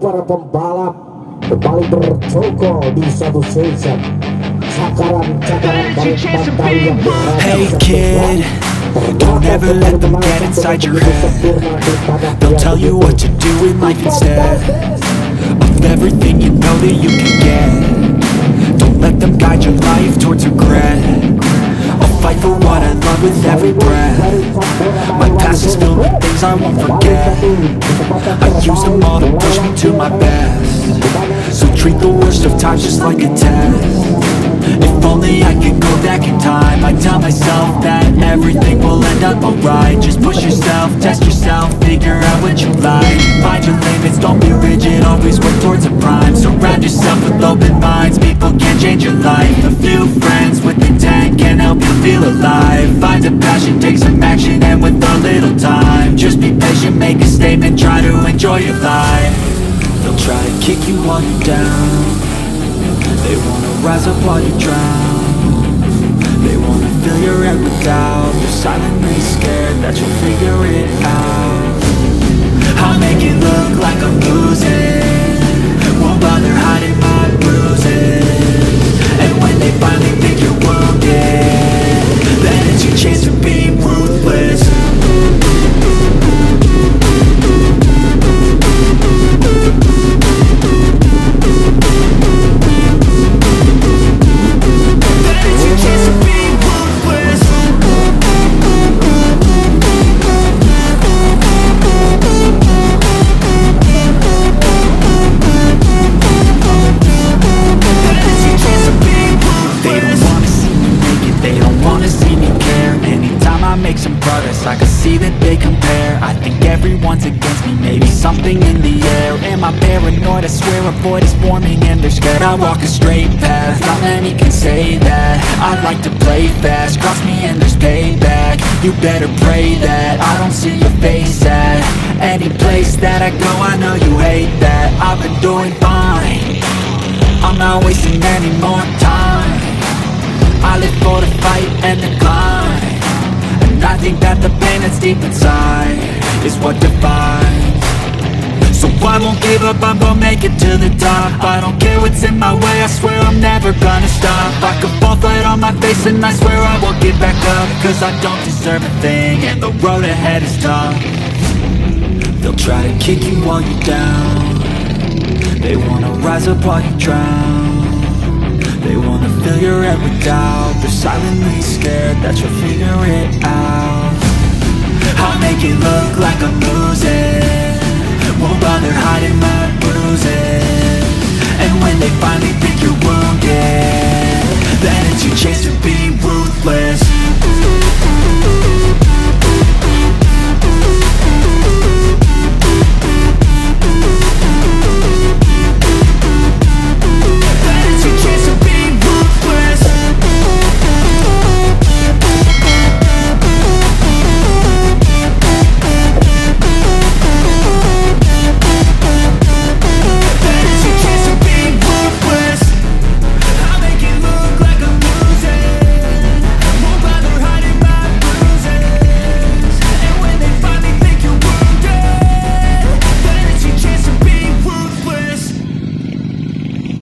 para pembalap kembali bercokol di satu season. Cakaran-cakaran dari pantai yang berada Hey kid, don't ever let them get inside your head. They'll tell you what to do in life instead of everything you know that you can get. Don't let them guide your life towards regret. I'll fight for what I love with every breath. My past is filled with things I won't forget. I use them all to push me to my best. So treat the worst of times just like a test. If only I could go back in time, I'd tell myself that everything will end up alright. Just push yourself, test yourself, figure out what you like. Find your limits, don't be rigid, always work towards a prime. Surround yourself with open minds, people can change your life. A few friends with intent can help you feel alive. Find a passion, take some action, and with a little time, just be patient, make a statement, try to enjoy your life. They'll try to kick you while you're down. They wanna rise up while you drown. They wanna fill your head with doubt. They're silently scared that you'll figure it out. I'll make it look like I'm losing, won't bother hiding my bruises. And when they finally think you're wounded, then it's your chance to be ruthless. I can see that they compare. I think everyone's against me, maybe something in the air. Am I paranoid? I swear a void is forming and they're scared. I walk a straight path, not many can say that. I like to play fast, cross me and there's payback. You better pray that I don't see your face at any place that I go. I know you hate that. I've been doing fine, I'm not wasting any more time. I live for the fight and the climb. I think that the pain that's deep inside is what defines. So I won't give up, I'm gonna make it to the top. I don't care what's in my way, I swear I'm never gonna stop. I could fall flat on my face and I swear I won't get back up. Cause I don't deserve a thing and the road ahead is tough. They'll try to kick you while you're down. They wanna rise up while you drown. They wanna fill your head with doubt. They're silently scared that you'll figure it out.